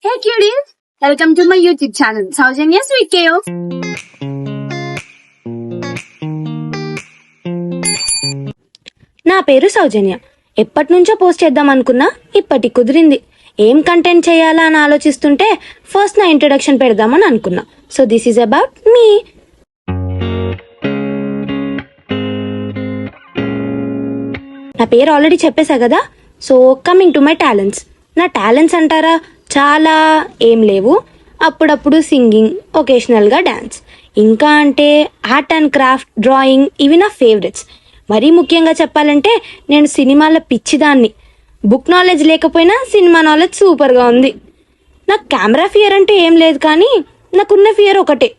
Hey cuties! Welcome to my YouTube channel, Saujanya Sweet Chaos. నా పేరు సౌజన్య. ఎప్పటి నుంచో పోస్ట్ చేద్దాం అనుకున్నా, ఇప్పటి కుదిరింది. ఏం కంటెంట్ చేయాలా అని ఆలోచిస్తుంటే ఫస్ట్ నా ఇంట్రొడక్షన్ పెడదామని అనుకున్నా. So this is about me. నా పేరు ఆల్రెడీ చెప్పేశా కదా. So coming to my talents. నా టాలెంట్స్ అంటారా, చాలా ఏం లేవు. అప్పుడప్పుడు సింగింగ్, ఒకేషనల్గా డ్యాన్స్, ఇంకా అంటే ఆర్ట్ అండ్ క్రాఫ్ట్, డ్రాయింగ్, ఇవి నా ఫేవరెట్స్. మరీ ముఖ్యంగా చెప్పాలంటే నేను సినిమాల పిచ్చిదాన్ని. బుక్ నాలెడ్జ్ లేకపోయినా సినిమా నాలెడ్జ్ సూపర్గా ఉంది. నాకు కెమెరా ఫియర్ అంటే ఏం లేదు, కానీ నాకున్న ఫియర్ ఒకటే.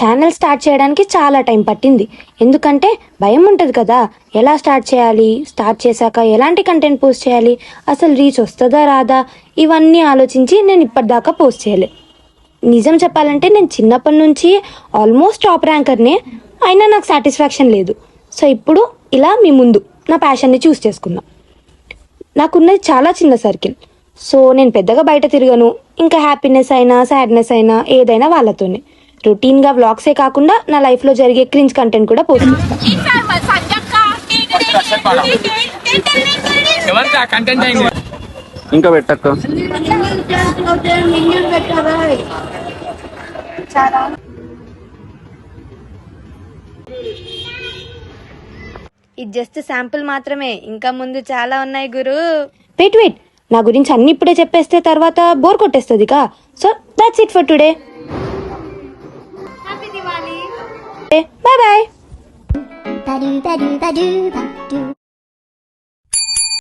ఛానల్ స్టార్ట్ చేయడానికి చాలా టైం పట్టింది. ఎందుకంటే భయం ఉంటుంది కదా, ఎలా స్టార్ట్ చేయాలి, స్టార్ట్ చేశాక ఎలాంటి కంటెంట్ పోస్ట్ చేయాలి, అసలు రీచ్ వస్తుందా రాదా, ఇవన్నీ ఆలోచించి నేను ఇప్పటిదాకా పోస్ట్ చేయలే. నిజం చెప్పాలంటే నేను చిన్నప్పటి నుంచి ఆల్మోస్ట్ టాప్ ర్యాంకర్నే, అయినా నాకు సాటిస్ఫాక్షన్ లేదు. సో ఇప్పుడు ఇలా మీ ముందు నా ప్యాషన్ని చూస్ చేసుకున్నా. నాకున్నది చాలా చిన్న సర్కిల్. సో నేను పెద్దగా బయట తిరగను. ఇంకా హ్యాపీనెస్ అయినా సాడ్నెస్ అయినా ఏదైనా వాళ్ళతోనే. రొటీన్గా వ్లాగ్సే కాకుండా నా లైఫ్లో జరిగే క్రింజ్ కంటెంట్ కూడా పోస్ట్ ఇంకా పెట్టక్క. ఇది జస్ట్ శాంపుల్ మాత్రమే, ఇంకా ముందు చాలా ఉన్నాయి గురు. వెయిట్, నా గురించి అన్ని ఇప్పుడే చెప్పేస్తే తర్వాత బోర్ కొట్టేస్తుందిగా. So that's it for today. Bye bye.